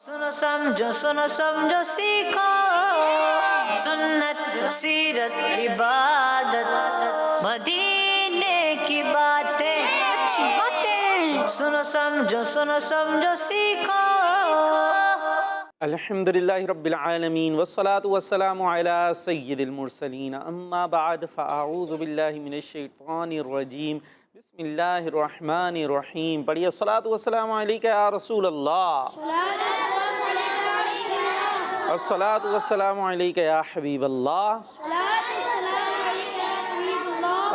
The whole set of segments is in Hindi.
सुनो समझो सीखो सुन्नत सीरत इबादत मदीने की बातें अच्छी बातें सुनो समझो सीखो। अल्हम्दुलिल्लाहि रब्बिल आलमीन वस्सलातु वस्सलामु अला सय्यिदिल मुरसलीन अम्मा बाद फ़अऊज़ु बिल्लाहि मिनश शैतानिर रजीम बिस्मिल्लाहिर रहमानिर रहीम। पढ़िए अस्सलातु वस्सलामु अलैका या रसूल अल्लाह, अस्सलातु वस्सलामु अलैका या हबीब अल्लाह,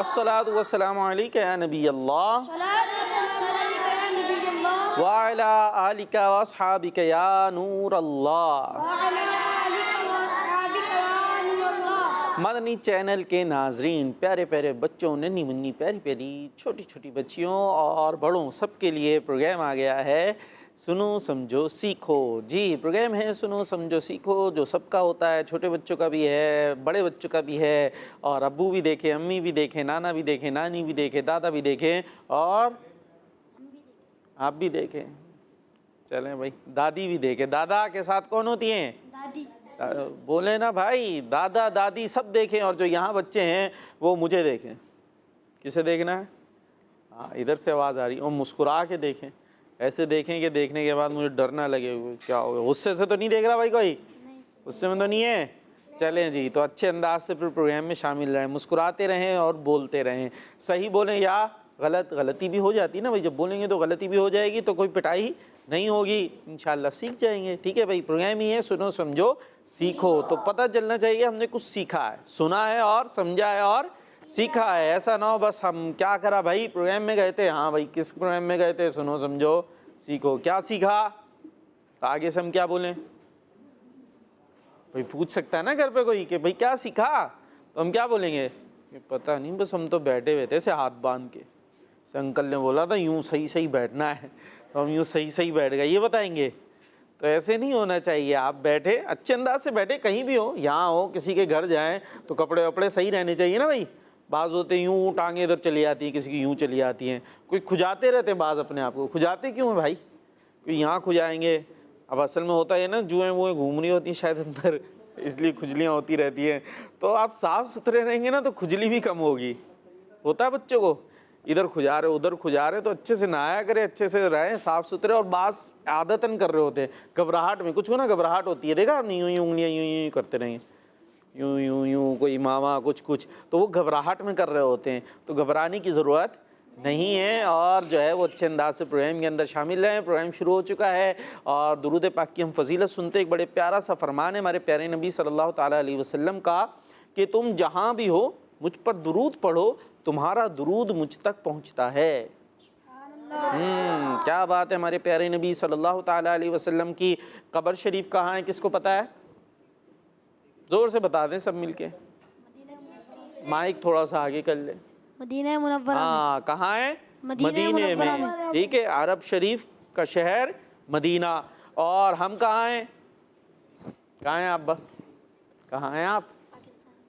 अस्सलातु वस्सलामु अलैका या नबी अल्लाह व अला आलिका व अस्हाबिका या नूर अल्लाह। मदनी चैनल के नाजरीन, प्यारे प्यारे बच्चों, नन्ही मुन्नी प्यारी प्यारी छोटी छोटी बच्चियों और बड़ों, सबके लिए प्रोग्राम आ गया है सुनो समझो सीखो। जी, प्रोग्राम है सुनो समझो सीखो, जो सबका होता है, छोटे बच्चों का भी है, बड़े बच्चों का भी है, और अब्बू भी देखे, अम्मी भी देखे, नाना भी देखे, नानी भी देखे, दादा भी देखे और आप भी देखें। चलें भाई, दादी भी देखे। दादा के साथ कौन होती हैं? दादी। बोले ना भाई, दादा दादी सब देखें, और जो यहाँ बच्चे हैं वो मुझे देखें। किसे देखना है? हाँ, इधर से आवाज़ आ रही, और मुस्कुरा के देखें। ऐसे देखें कि देखने के बाद मुझे डर ना लगे क्या होगा। गुस्से से तो नहीं देख रहा भाई कोई? गुस्से में तो नहीं है? चलें जी, तो अच्छे अंदाज से फिर प्रोग्राम में शामिल रहें, मुस्कुराते रहें और बोलते रहें। सही बोलें या गलती भी हो जाती है ना भाई, जब बोलेंगे तो गलती भी हो जाएगी, तो कोई पिटाई नहीं होगी, इंशाल्लाह सीख जाएंगे। ठीक है भाई, प्रोग्राम ही है सुनो समझो सीखो, तो पता चलना चाहिए हमने कुछ सीखा है, सुना है और समझा है और सीखा है। ऐसा ना हो बस हम क्या करा भाई, प्रोग्राम में गए थे। हाँ भाई, किस प्रोग्राम में गए थे? सुनो समझो सीखो। क्या सीखा? तो आगे से हम क्या बोलें भाई? पूछ सकता है ना घर पे कोई कि भाई क्या सीखा, तो हम क्या बोलेंगे? पता नहीं, बस हम तो बैठे हुए थे ऐसे हाथ बांध के, अंकल ने बोला था यूँ सही सही बैठना है, तो हम यूँ सही सही बैठ गए, ये बताएंगे? तो ऐसे नहीं होना चाहिए। आप बैठे, अच्छे अंदाज से बैठे, कहीं भी हो, यहाँ हो, किसी के घर जाएं तो कपड़े वपड़े सही रहने चाहिए ना भाई। बाज़ होते यूँ टांगे इधर चली आती हैं, किसी की यूँ चली आती हैं, कोई खुजाते रहते हैं बाज़ अपने आप को। खुजाते क्यों है भाई? कोई यहाँ खुजाएंगे, अब असल में होता है ना, जुएँ वुएँ घूम रही होती हैं शायद अंदर, इसलिए खुजलियाँ होती रहती हैं। तो आप साफ़ सुथरे रहेंगे ना तो खुजली भी कम होगी। होता है बच्चों को, इधर खुजा रहे उधर खुजा रहे, तो अच्छे से नहाया करें, अच्छे से रहें साफ़ सुथरे। और बास आदतन कर रहे होते हैं, घबराहट में, कुछ को ना घबराहट होती है, देखा आपने, यूँ यूँ उंगलियाँ यूँ यूँ करते रहेंगे, यूँ यूँ यूँ, कोई मामा कुछ, तो वो घबराहट में कर रहे होते हैं। तो घबराने की ज़रूरत नहीं है, और जो है वो अच्छे अंदाज से प्रोग्राम के अंदर शामिल रहें। प्रोग्राम शुरू हो चुका है और दुरूद पाक की हम फजीलत सुनते। एक बड़े प्यारा सा फरमान है हमारे प्यारे नबी सल्लल्लाहु ताला अलैहि वसल्लम का कि तुम जहाँ भी हो मुझ पर दुरूद पढ़ो, तुम्हारा दुरूद मुझ तक पहुँचता है। क्या बात है। हमारे प्यारे नबी सल्लल्लाहु ताला अलैहि वसल्लम की कब्र शरीफ कहाँ है, किसको पता है? ज़ोर से बता दें सब मिलके। माइक थोड़ा सा आगे कर ले। Medina Munawwara. हाँ, कहाँ है? मदीने में। ठीक है, अरब शरीफ का शहर मदीना। और हम कहाँ हैं? कहाँ हैं आप? कहाँ हैं आप?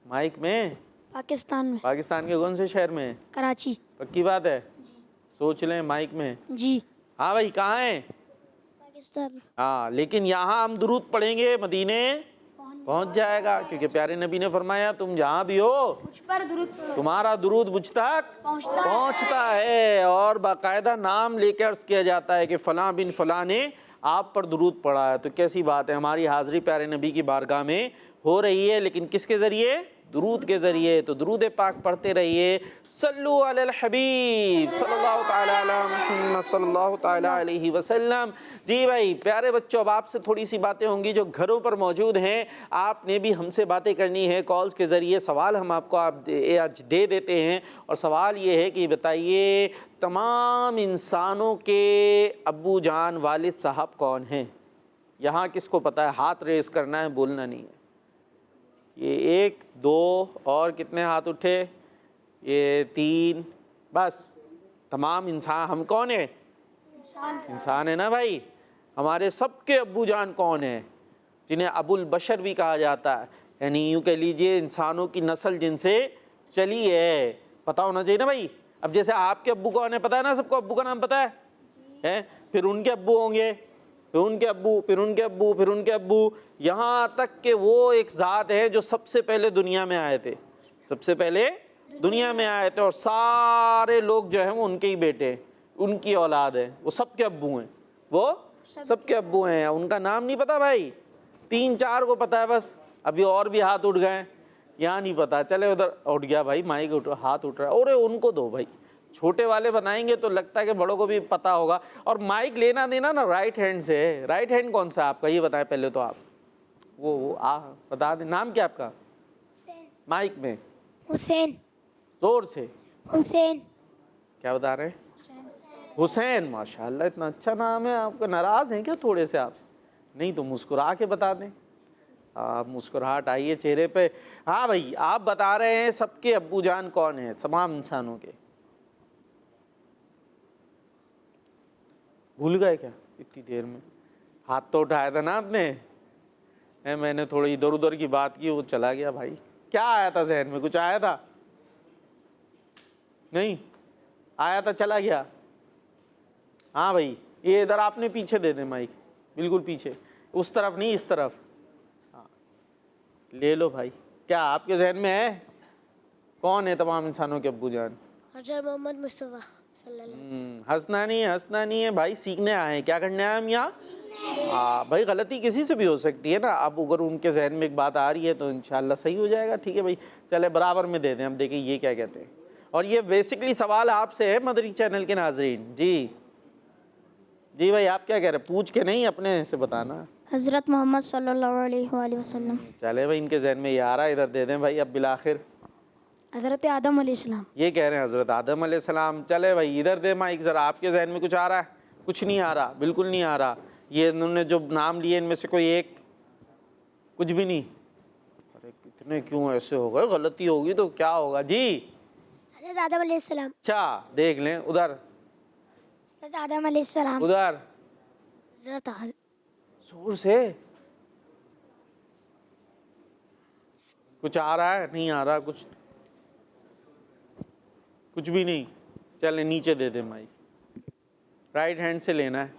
माइक में। पाकिस्तान में। पाकिस्तान के कौन से शहर में? कराची। पक्की बात है? सोच लें माइक में। जी हाँ भाई, कहाँ हैं? पाकिस्तान। हाँ, लेकिन यहाँ हम दुरूद पढ़ेंगे, मदीने पहुँच जाएगा, क्योंकि प्यारे नबी ने फरमाया तुम जहाँ भी हो मुझ पर दुरूद तुम्हारा दुरूद मुझ तक पहुँचता है। और बाकायदा नाम लेकर अर्ज किया जाता है कि फ़लाँ बिन फ़लाँ ने आप पर दुरूद पढ़ा है। तो कैसी बात है, हमारी हाज़िरी प्यारे नबी की बारगाह में हो रही है, लेकिन किसके ज़रिए? दुरूद के ज़रिए। तो दुरूद पाक पढ़ते रहिए। सल्लु अलल हबीब सल्लल्लाहु ताला अला मुहम्मद सल्लल्लाहु ताला अलैहि वसल्लम। जी भाई, प्यारे बच्चों, अब आपसे थोड़ी सी बातें होंगी जो घरों पर मौजूद हैं, आपने भी हमसे बातें करनी है कॉल्स के ज़रिए। सवाल हम आपको आज दे देते हैं, और सवाल ये है कि बताइए तमाम इंसानों के अब्बू जान वालिद साहब कौन हैं? यहाँ किसको पता है? हाथ रेस करना है, बोलना नहीं है। ये 1 2 और कितने हाथ उठे? ये 3, बस। तमाम इंसान हम कौन है? इंसान है ना भाई। हमारे सबके अब्बू जान कौन है? जिन्हें अबुल बशर भी कहा जाता है, यानी यूँ कह लीजिए इंसानों की नस्ल जिनसे चली है। पता होना चाहिए ना भाई। अब जैसे आपके अब्बू कौन है, पता है ना सबको? अब्बू का नाम पता है? फिर उनके अब्बू होंगे, फिर उनके अब्बू, फिर उनके अब्बू, फिर उनके अब्बू, यहाँ तक कि वो एक ज़ात है जो सबसे पहले दुनिया में आए थे, सबसे पहले दुनिया में आए थे, और सारे लोग जो हैं वो उनके ही बेटे हैं, उनकी औलाद है, वो सबके अब्बू हैं, वो सबके अब्बू हैं। उनका नाम नहीं पता भाई, 3-4 को पता है बस, अभी और भी हाथ उठ गए, यहाँ नहीं पता। चले उधर उठ गया भाई, माइक उठ, हाथ उठ रहा है, अरे उनको दो भाई, छोटे वाले बताएंगे तो लगता है कि बड़ों को भी पता होगा। और माइक लेना देना ना राइट हैंड से है। राइट हैंड कौन सा आपका, ये बताएं पहले तो आप, वो बता दें। नाम क्या आपका? माइक में हुसैन। जोर से। हुसैन। क्या बता रहे हैं? हुसैन। माशाल्लाह, इतना अच्छा नाम है आपका। नाराज़ हैं क्या थोड़े से आप? नहीं तो मुस्कुरा के बता दें। आप मुस्कुराहट आई है चेहरे पे। हाँ भाई, आप बता रहे हैं सबके अब्बू जान कौन है तमाम इंसानों के? भूल गए क्या इतनी देर में? हाथ तो उठाया था ना आपने। मैंने थोड़ी इधर उधर की बात की, वो चला गया भाई। क्या आया था जहन में? कुछ आया था? नहीं आया था, चला गया। हाँ भाई, ये इधर आपने पीछे दे दे माइक, बिल्कुल पीछे, उस तरफ नहीं, इस तरफ। हाँ ले लो भाई। क्या आपके जहन में है कौन है तमाम इंसानों के अब्बू जान? हज़रत मोहम्मद मुस्तफ़ा सल्लल्लाहु हंसना नहीं है भाई, सीखने आए हैं। क्या करने आए हम यहाँ? हाँ भाई, गलती किसी से भी हो सकती है ना। अब अगर उनके जहन में एक बात आ रही है तो इंशाल्लाह सही हो जाएगा। ठीक है भाई, चले बराबर में दे दें। अब देखिए ये क्या कहते हैं, और ये बेसिकली सवाल आपसे है मदरी चैनल के नाजरीन। जी भाई, आप क्या कह रहे हैं? पूछ के नहीं, अपने से बताना। हज़रत मोहम्मद सल्लल्लाहु अलैहि वसल्लम। चले भाई, इनके जहन में ये आ रहा है, इधर दे दें भाई। अब बिलाखिर हज़रत आदम अलैहिस्सलाम। ये कह रहे हैं हज़रत आदम अलैहिस्सलाम। चले भाई, इधर दे माइक ज़रा। आपके जहन में कुछ आ रहा है? कुछ नहीं आ रहा, बिल्कुल नहीं आ रहा। ये इन्होंने जो नाम लिए इनमें से कोई एक, कुछ भी नहीं। अरे कितने क्यों ऐसे हो गए? गलती होगी तो क्या होगा जी? हज़रत आदम अलैहिस्सलाम। अच्छा देख लें उधर, हज़रत आदम अलैहिस्सलाम। उधर जोर से। कुछ आ रहा है? नहीं आ रहा कुछ, कुछ भी नहीं। चले नीचे दे दे माइक, राइट हैंड से लेना है।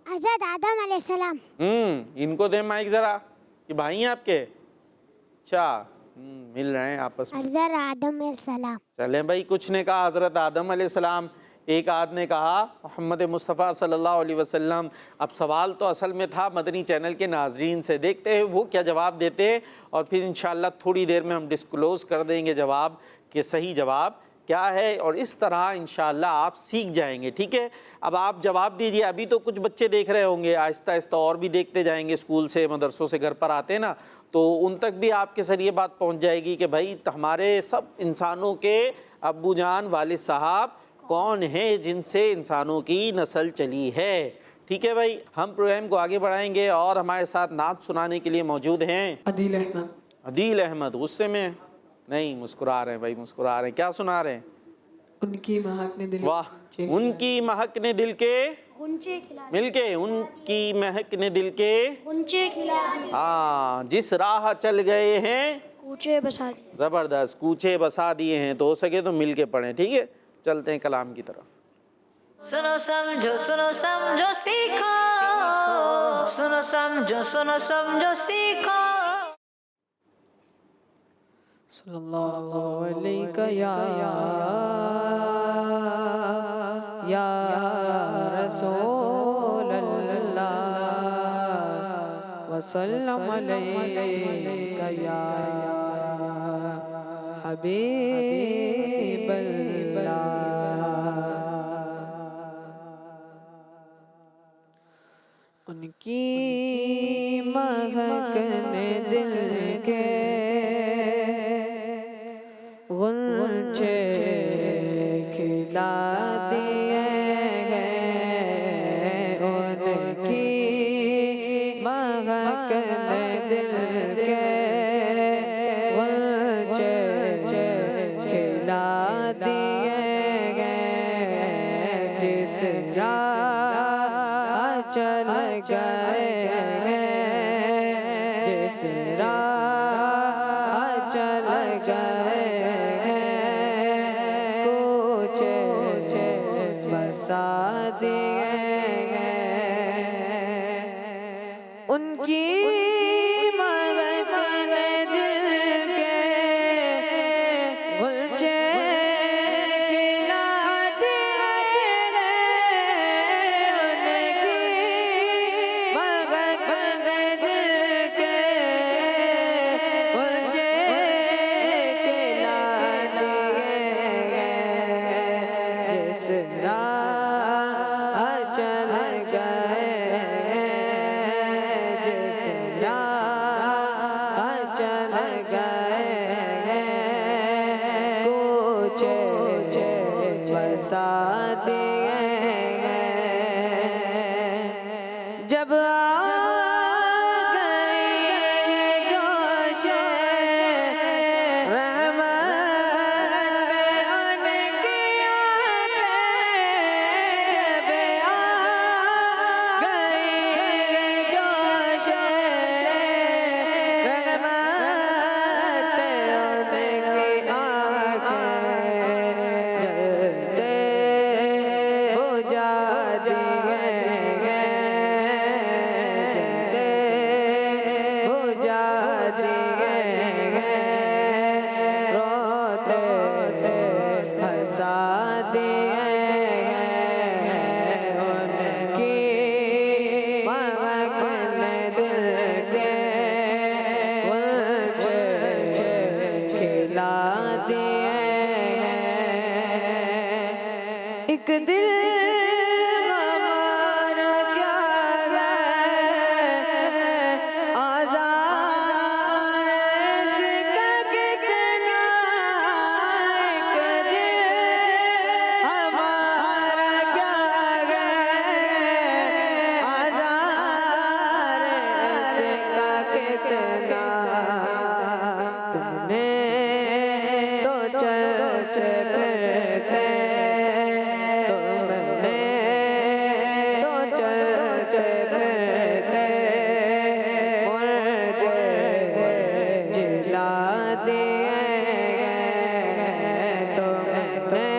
हज़रत आदम अलैहिस्सलाम। इनको दे माइक जरा, ये भाई हैं आपके? अच्छा, मिल रहे हैं आपस में। हज़रत आदम अलैहिस्सलाम। चले भाई, कुछ ने कहा हज़रत आदम अलैहिस्सलाम, एक आद ने कहा मोहम्मद मुस्तफ़ा सल्लल्लाहु अलैहि वसल्लम। अब सवाल तो असल में था मदनी चैनल के नाजरीन से, देखते हैं वो क्या जवाब देते हैं, और फिर इंशाल्लाह थोड़ी देर में हम डिस्क्लोज़ कर देंगे जवाब कि सही जवाब क्या है, और इस तरह इंशाल्लाह आप सीख जाएंगे। ठीक है, अब आप जवाब दीजिए। अभी तो कुछ बच्चे देख रहे होंगे, आहिस्ता आहिस्ता और भी देखते जाएंगे। स्कूल से, मदरसों से घर पर आते हैं ना, तो उन तक भी आपके सर ये बात पहुंच जाएगी कि भाई हमारे सब इंसानों के अब्बू जान वालिद साहब कौन है जिनसे इंसानों की नस्ल चली है। ठीक है भाई, हम प्रोग्राम को आगे बढ़ाएंगे, और हमारे साथ नात सुनाने के लिए मौजूद हैं अदील अहमद। अदील अहमद। गुस्से में नहीं, मुस्कुरा रहे हैं भाई, मुस्कुरा रहे हैं। क्या सुना रहे हैं? उनकी महक ने दिल, वाह, उनकी महक ने दिल के गुंचे खिला मिलके, उनकी महक ने दिल के गुंचे खिला हाँ, जिस राह चल गए हैं कूचे बसा दिए। ज़बरदस्त, कूचे बसा दिए हैं। तो हो सके तो मिल के पढ़ें। ठीक है, चलते हैं कलाम की तरफ। सुनो समझो सीखो, सुनो समझो सीखो। सल्लल्लाहु अलैहि या रसूल अल्लाह वसल्लम अलैका या हबीब अल्लाह। उनकी महक ने दिल के गुंचे खिला दिए हैं। उनकी महक ने दिल के गुंचे खिला दिए हैं। जिस राह चल गए हैं, जिस राह चल गए बसा दिए उनकी महकन दिल के गुलचे खिला दिए रे, उनकी महकन दिल के गुलचे खिला दिए, जिस राह चल गए, जिस राह चल गए, कुछ बसा दिए। जब आ गई जोश रहमत में उनकी आंखें, जब आ गई जोश रहमत में उनकी आंखें, जलते बुझा दिए, जलते बुझा दिए, रोते हंसा दिए, उनकी महकन दिल के गुलचे खिला दिए। एक दिल हमारा क्या है, आज़ाद इसका कितना, एक दिल हमारा क्या है, आज़ाद इसका कितना, तुमने तो चल फिरते, तुमने तो चल फिरते, मुर्दे जिला दिए, तुमने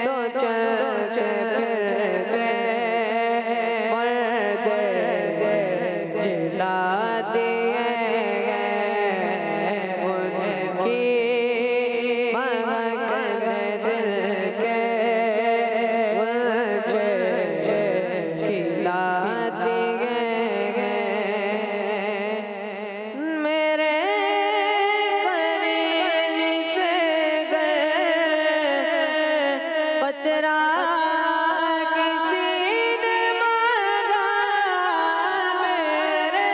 तो चल फिरते, मुर्दे जिला दिए, उनकी महकन दिल के गुलचे खिला दिए। मेरे करीब से पतरा किसी ने मांगा, मेरे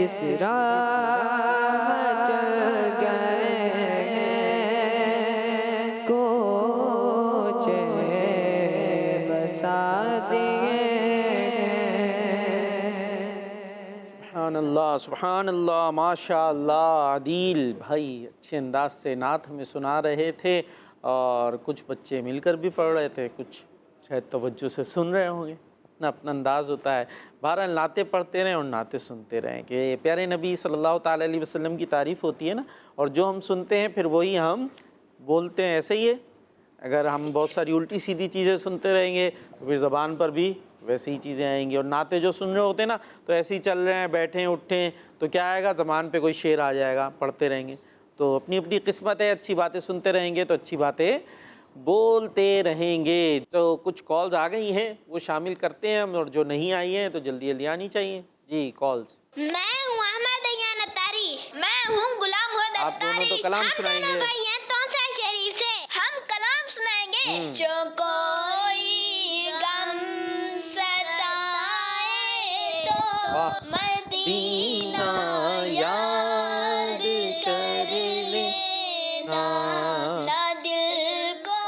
जिस राह चल गए कोच बसा दिए। सुभान अल्लाह, माशाअल्लाह। आदिल भाई अच्छे अंदाज से नात हमें सुना रहे थे और कुछ बच्चे मिलकर भी पढ़ रहे थे, कुछ शायद तवज्जो से सुन रहे होंगे। अपना अपना अंदाज़ होता है। बहरहाल नाते पढ़ते रहें और नाते सुनते रहें कि प्यारे नबी सल्लल्लाहु ताला अलैहि वसल्लम की तारीफ़ होती है ना, और जो हम सुनते हैं फिर वही हम बोलते हैं। ऐसे ही है, अगर हम बहुत सारी उल्टी सीधी चीज़ें सुनते रहेंगे तो फिर ज़बान पर भी वैसे ही चीज़ें आएंगी। और नाते जो सुन रहे होते हैं ना, तो ऐसे ही चल रहे हैं, बैठे हैं, उठे हैं, तो क्या आएगा, ज़बान पे कोई शेर आ जाएगा, पढ़ते रहेंगे। तो अपनी अपनी किस्मत है, अच्छी बातें सुनते रहेंगे तो अच्छी बातें बोलते रहेंगे। तो कुछ कॉल्स आ गई हैं, वो शामिल करते हैं हम, और जो नहीं आई हैं तो जल्दी जल्दी आनी चाहिए। जी कॉल्स। मैं हूँ अहमद अयान अत्तारी। मैं हूँ गुलाम हुद आप दोनों तो कलाम सुनाएंगे। हम दोनों भाई हैं तौसा शरीफ से। हम कलाम सुनाएंगे। जो कोई गम सताए वाह। तो मदीना याद कर लेना, ना दिल को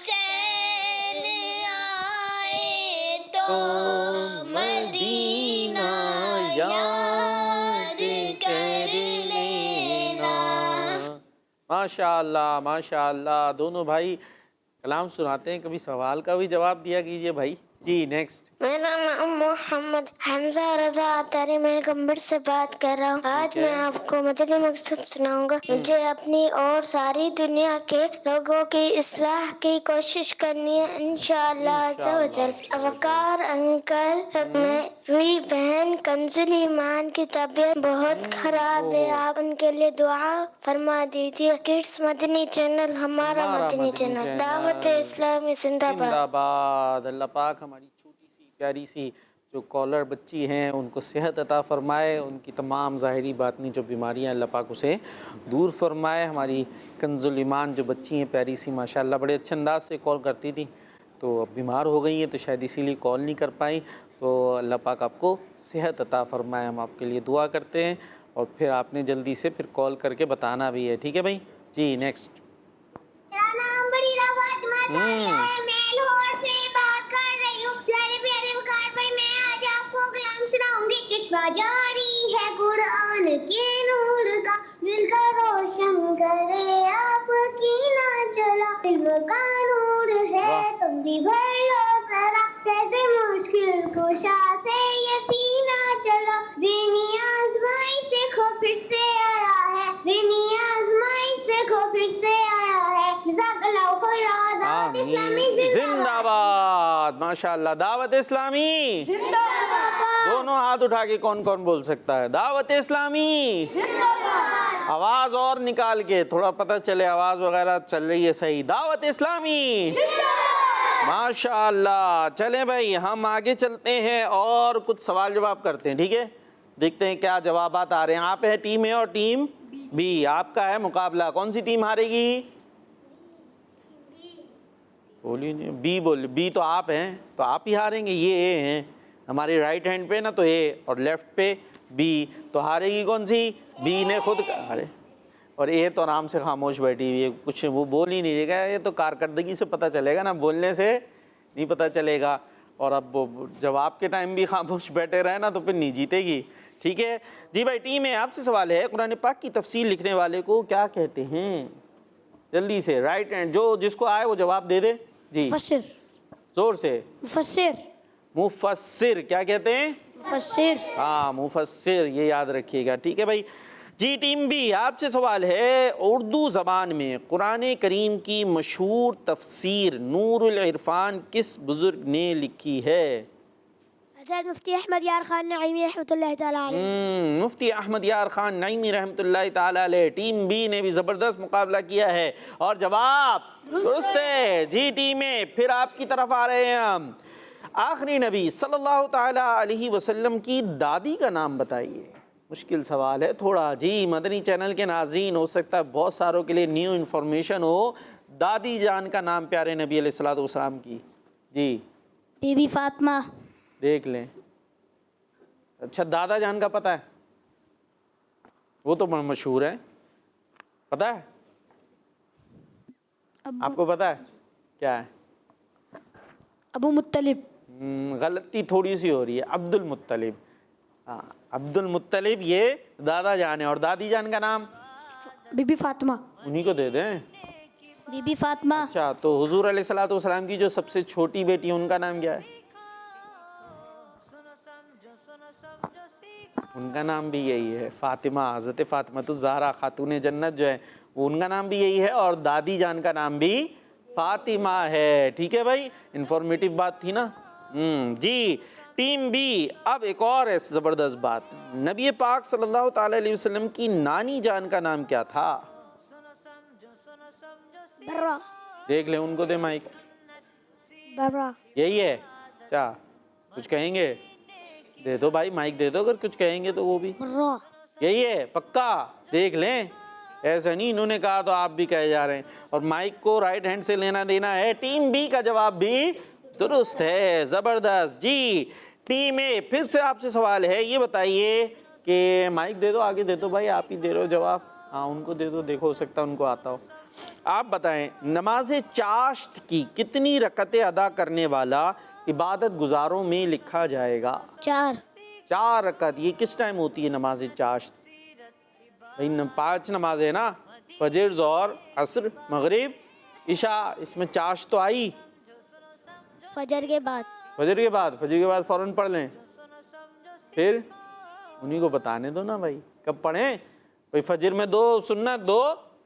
चैन आए तो मदीना याद कर लेना। माशाअल्लाह माशाअल्लाह, दोनों भाई कलाम सुनाते हैं, कभी सवाल का भी जवाब दिया कीजिए भाई। जी नेक्स्ट। मेरा नाम मोहम्मद हमजा रजा अतारी, मैं गंभीर से बात कर रहा हूँ। आज मैं आपको मदनी मकसद सुनाऊंगा। मुझे अपनी और सारी दुनिया के लोगों की इस्लाह की कोशिश करनी है इंशाअल्लाह अज़्ज़ा व जल। अवकार अंकल, मेरी बहन कंजुल ईमान की तबीयत बहुत खराब है, आप उनके लिए दुआ फरमा दीजिए। किड्स मदनी चैनल हमारा मदनी चैनल। दावत इस्लामी जिंदाबाद। जिंदाबाद। अल्लाह पाक हमारी छोटी सी प्यारी सी जो कॉलर बच्ची हैं उनको सेहत अता फ़रमाए, उनकी तमाम ज़ाहिरी बातनी जो बीमारियां अल्लाह पाक उसे दूर फरमाए। हमारी कंजुल ईमान जो बच्ची हैं प्यारी सी, माशाल्लाह बड़े अच्छे अंदाज से कॉल करती थी, तो अब बीमार हो गई हैं तो शायद इसीलिए कॉल नहीं कर पाई। तो अल्लाह पाक आपको सेहत अता फ़रमाए, हम आपके लिए दुआ करते हैं। और फिर आपने जल्दी से फिर कॉल करके बताना भी है, ठीक है भाई। जी नेक्स्ट। मेरा नाम बड़ीरा फातिमा है, मैं लाहौर से बात कर रही हूँ। प्यारे प्यारे वकार भाई, मैं आज आपको कलाम सुनाऊंगी। चश्मा जारी है कुरान के नूर का, दिल का रोशन करे आपकी ना चला। इल्म का नूर है तुम भी भर लो जरा, कैसे मुश्किल कुशा से ये सीना चला। ज़ीनी आज़माइश देखो फिर से आया है, ज़ीनी आज़माइश देखो फिर से आया है। जज़ाकल्लाहु खैर। दावत इस्लामी जिंदाबाद। माशाल्लाह, दावत इस्लामी जिंदाबाद। दोनों हाथ उठा के कौन कौन बोल सकता है दावत इस्लामी जिंदाबाद। आवाज और निकाल के, थोड़ा पता चले आवाज वगैरह चल रही है सही। दावत इस्लामी जिंदाबाद। माशाल्लाह। चलें भाई, हम आगे चलते हैं और कुछ सवाल जवाब करते हैं, ठीक है। देखते हैं क्या जवाबात आ रहे हैं। आप है टीम ए और टीम बी, आपका है मुकाबला। कौन सी टीम हारेगी? बोली नहीं, बी बोल। बी तो आप हैं, तो आप ही हारेंगे। ये ए हैं हमारे राइट हैंड पे ना, तो ए, और लेफ्ट पे बी, तो हारेगी कौन सी? बी ने खुद। अरे, और ए तो आराम से खामोश बैठी हुई है, कुछ वो बोल ही नहीं रहेगा। ये तो कारकर्दगी से पता चलेगा ना, बोलने से नहीं पता चलेगा। और अब वो जवाब के टाइम भी खामोश बैठे रहे ना तो फिर नहीं जीतेगी, ठीक है जी भाई। टीम है, आपसे सवाल है, कुरान पाक की तफसीर लिखने वाले को क्या कहते हैं? जल्दी से राइट हैंड, जो जिसको आए वो जवाब दे दे जी। मुफस्सिर। जोर से। मुफस्सिर। मुफस्सिर क्या कहते हैं? मुफस्सिर। हाँ मुफस्सिर, ये याद रखिएगा, ठीक है भाई। जी टीम बी, आपसे सवाल है, उर्दू ज़बान में कुरान करीम की मशहूर तफसीर नूरुल इरफान किस बुजुर्ग ने लिखी है? हज़रत मुफ्ती अहमद यार खान नईमी रहमतुल्लाहि तआला अलैह। मुफ्ती अहमद यार खान नईमी रहमतुल्लाहि तआला अलैह। टीम बी ने भी ज़बरदस्त मुकाबला किया है और जवाब दुरुस्त है। जी टीम ए, फिर आपकी तरफ आ रहे हैं हम। आखिरी नबी सल्लल्लाहु ताला अलैहि वसल्लम की दादी का नाम बताइए। मुश्किल सवाल है थोड़ा जी। मदनी चैनल के नाज़रीन, हो सकता है बहुत सारों के लिए न्यू इन्फॉर्मेशन हो। दादी जान का नाम प्यारे नबी अलैहिस्सलातु वस्सलाम की जी। बीबी फातिमा। देख लें। अच्छा, दादा जान का पता है? वो तो बड़ा मशहूर है, पता है आपको? पता है क्या है? अबू मुत्तलिब। गलती थोड़ी सी हो रही है, अब्दुल मुत्तलिब। हाँ, अब्दुल मुत्तलिब ये दादा जान है। और दादी जान का नाम? बीबी फातिमा। उन्हीं को दे दें। बीबी फातिमा। अच्छा, तो हुजूर अलैहिस्सलातु वस्सलाम की जो सबसे छोटी बेटी है उनका नाम क्या है? उनका नाम भी यही है, फातिमा। हज़रत फातिमा तो ज़हरा खातून जन्नत जो है वो उनका नाम भी यही है, और दादी जान का नाम भी फातिमा है। ठीक है भाई, इंफॉर्मेटिव बात थी ना। जी, टीम बी। अब एक और है ज़बरदस्त बात, नबी पाक सल्लल्लाहु ताला अलैहि वसल्लम की नानी जान का नाम क्या था? बर्रा। देख ले, उनको दे माइक। बर्रा। यही है? अच्छा, कुछ कहेंगे? दे दो भाई, माइक दे दो, अगर कुछ कहेंगे तो वो भी। बर्रा। यही है? पक्का? देख लें, ऐसा नहीं इन्होंने कहा तो आप भी कहे जा रहे हैं। और माइक को राइट हैंड से लेना देना है। टीम बी का जवाब भी दुरुस्त है, जबरदस्त। जी, टीम ए, फिर से आपसे सवाल है, ये बताइए कि माइक दे दो, आगे दे दो भाई, आप ही दे रहे हो जवाब। हाँ, उनको दे दो, देखो हो सकता है उनको आता हो। आप बताएं, नमाज चाश्त की कितनी रकतें अदा करने वाला इबादत गुजारों में लिखा जाएगा? 4। 4 रकत। ये किस टाइम होती है नमाज चाश्त? भाई 5 नमाज है ना, फजर, ज़ोहर, असर, मगरिब, इशा। इसमें चाश्त तो आई फजर के बाद। फजर के बाद। फजर के बाद फ़ौरन पढ़ लें, फिर उन्हीं को बताने दो ना भाई, कब पढ़ें भाई? फजर में 2 सुन्नत, 2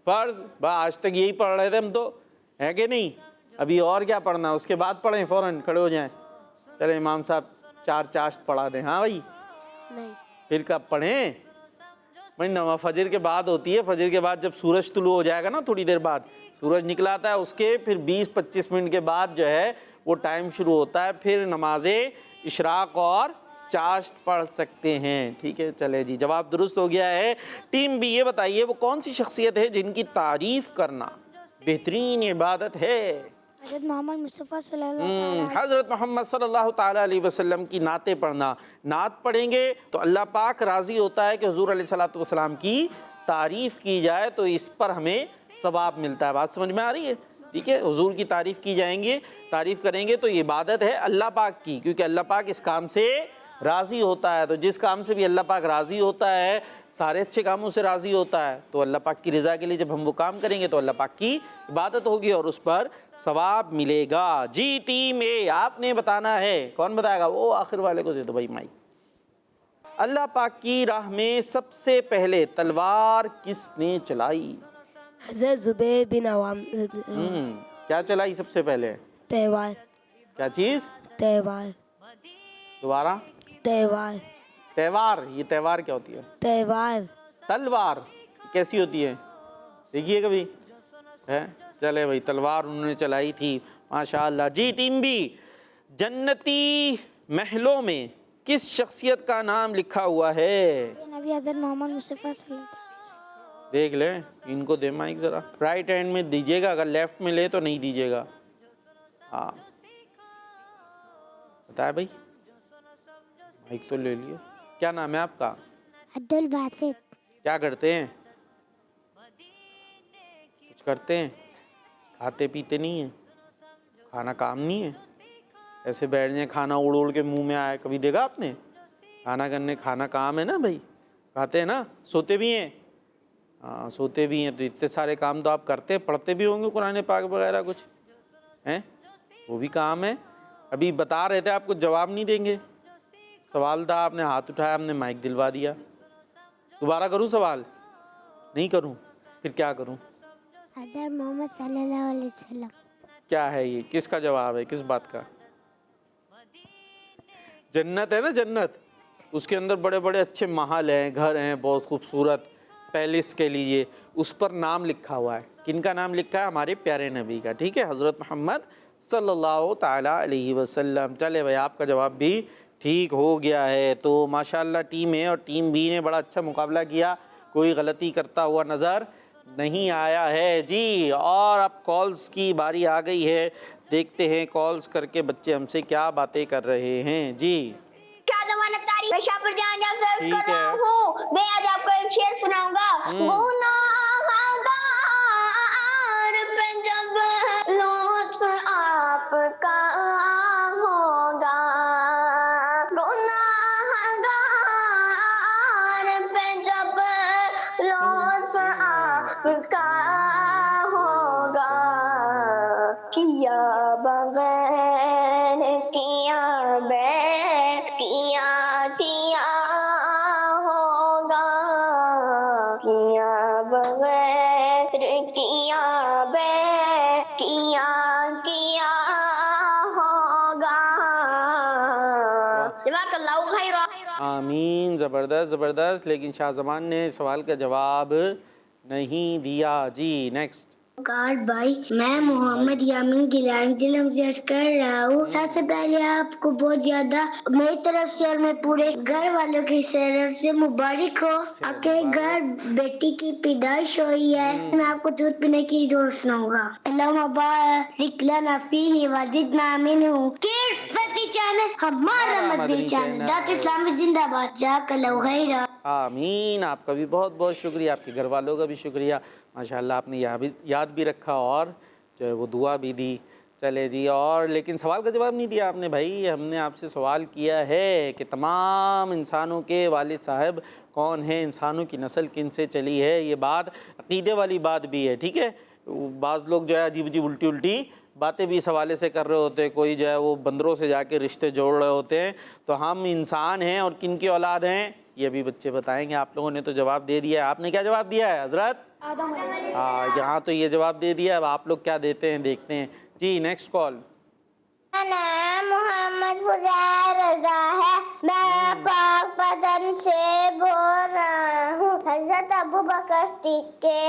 फ़र्ज। बस आज तक यही पढ़ रहे थे हम तो, है कि नहीं? अभी और क्या पढ़ना, उसके बाद पढ़ें, फ़ौरन खड़े हो जाएं। चले इमाम साहब 4 चाश्त पढ़ा दें। हाँ भाई, नहीं। फिर कब पढ़ें भाई? नमाज फजर के बाद होती है। फजर के बाद जब सूरज तुलू हो जाएगा ना, थोड़ी देर बाद सूरज निकला आता है, उसके फिर 20-25 मिनट के बाद जो है वो टाइम शुरू होता है, फिर नमाज़े इशराक और चाश्त पढ़ सकते हैं। ठीक है, चले जी, जवाब दुरुस्त हो गया है। टीम बी, ये बताइए वो कौन सी शख्सियत है जिनकी तारीफ़ करना बेहतरीन इबादत है? हज़रत मोहम्मद मुस्तफ़ा हज़रत मोहम्मद सल्लल्लाहु ताला अलैहि वसल्लम की नाते पढ़ना। नात पढ़ेंगे तो अल्लाह पाक राज़ी होता है कि हुज़ूर अलैहिस्सलातु वस्सलाम की तारीफ़ की जाए, तो इस पर हमें सवाब मिलता है। बात समझ में आ रही है? ठीक है, हुज़ूर की तारीफ़ की जाएंगे, तारीफ़ करेंगे तो ये इबादत है अल्लाह पाक की, क्योंकि अल्लाह पाक इस काम से राज़ी होता है। तो जिस काम से भी अल्लाह पाक राज़ी होता है, सारे अच्छे कामों से राज़ी होता है, तो अल्लाह पाक की रज़ा के लिए जब हम वो काम करेंगे तो अल्लाह पाक की इबादत होगी और उस पर सवाब मिलेगा। जी, टीम ए, आपने बताना है। कौन बताएगा? वो आखिर वाले को दे दो भाई माइक। अल्लाह पाक की राह में सबसे पहले तलवार किसने चलाई? हज़रत ज़ुबैर बिन अवाम। क्या चलाई सबसे पहले? तलवार। क्या चीज़? तलवार। दोबारा? तलवार। त्यौहार। ये त्यौहार क्या होती है? तलवार। तलवार कैसी होती है, देखिए कभी है? चले भाई, तलवार उन्होंने चलाई थी, माशाअल्लाह। जी, टीम बी, जन्नती महलों में किस शख्सियत का नाम लिखा हुआ है? नबी हज़रत मोहम्मद मुस्तफ़ा सल्लल्लाहु अलैहि वसल्लम। देख ले, इनको दे माइक ज़रा। राइट हैंड में दीजिएगा, अगर लेफ्ट में ले तो नहीं दीजिएगा। हाँ, बताया भाई, माइक तो ले लिया। क्या नाम है आपका? अब्दुल बासित। क्या करते हैं? कुछ करते हैं? खाते पीते नहीं हैं? खाना काम नहीं है? ऐसे बैठ जाए, खाना उड़ उड़ के मुंह में आए, कभी देखा आपने? खाना काम है ना भाई, खाते हैं ना, सोते भी हैं। हाँ, सोते भी हैं, तो इतने सारे काम तो आप करते हैं, पढ़ते भी होंगे कुरान पाक वगैरह कुछ हैं, वो भी काम है। अभी बता रहे थे, आप कुछ जवाब नहीं देंगे। सवाल था, आपने हाथ उठाया, हमने माइक दिलवा दिया। दोबारा करूं सवाल? नहीं करूं? फिर क्या करूं? हज़रत मोहम्मद सल्लल्लाहु अलैहि वसल्लम। क्या है ये? किसका जवाब है? किस बात का? जन्नत है ना, जन्नत, उसके अंदर बड़े बड़े अच्छे महल हैं, घर हैं, बहुत खूबसूरत पैलेस के लिए, उस पर नाम लिखा हुआ है। किनका नाम लिखा है? हमारे प्यारे नबी का। ठीक है, हज़रत मोहम्मद सल्लल्लाहु ताला अलैहि वसल्लम। चले भाई, आपका जवाब भी ठीक हो गया है। तो माशाल्लाह टीम ए और टीम बी ने बड़ा अच्छा मुकाबला किया, कोई गलती करता हुआ नज़र नहीं आया है। जी, और अब कॉल्स की बारी आ गई है, देखते हैं कॉल्स करके बच्चे हमसे क्या बातें कर रहे हैं। जी, क्या ज़मानत तारीफ मैं शाहपुर जान जब सर्च ठीक कर रहा है। हूँ, मैं आज आपको एक शेर सुनाऊंगा। गुनाहगार पे जब लुत्फ आपका होगा, गुनाहगार पे जब लुत्फ आपका होगा, किया बगैर किया होगा, किया बगैर किया होगा। जज़ाकल्लाहु खैरा। आमीन। ज़बरदस्त ज़बरदस्त। लेकिन शाहज़मान ने सवाल का जवाब नहीं दिया। जी नेक्स्ट। कार्ड भाई, मैं मोहम्मद यामीन गिलानी जिला में कर रहा हूँ। सबसे पहले आपको बहुत ज्यादा मेरी तरफ से और मैं पूरे घर वालों की तरफ से मुबारक हो। आपके घर बेटी की पैदाइश हुई है। मैं आपको दूध पीने की दुआ सुनाऊंगा। अल्लाहुम्मा बारिक लना फीही वज़िदना मिन्हु। कीर्ति चैनल हमारा मदनी चैनल, दात इस्लामी जिंदाबाद। जज़ाकल्लाहु खैरा। आमीन। आपका भी बहुत बहुत शुक्रिया, आपके घर वालों का भी शुक्रिया। माशाल्लाह आपने याद भी रखा और जो है वो दुआ भी दी। चले जी। और लेकिन सवाल का जवाब नहीं दिया आपने भाई। हमने आपसे सवाल किया है कि तमाम इंसानों के वालिद साहब कौन है, इंसानों की नस्ल किन से चली है। ये बात अक़ीदे वाली बात भी है, ठीक है। बाज़ लोग जो है अजीब अजीब उल्टी उल्टी बातें भी इस हवाले से कर रहे होते हैं। कोई जो है वो बंदरों से जाके रिश्ते जोड़ रहे होते हैं। तो हम इंसान हैं और किन की औलाद हैं ये भी बच्चे बताएंगे। आप लोगों ने तो जवाब दे दिया है। आपने क्या जवाब दिया है हजरत? हाँ, यहाँ तो ये जवाब दे दिया। अब आप लोग क्या देते हैं देखते हैं। जी नेक्स्ट कॉल। मेरा नाम मोहम्मद फुज़ैल रज़ा है। मैं पाक पतन से बोल रहा हूँ। हज़रत अबू बकर सिद्दीक़ के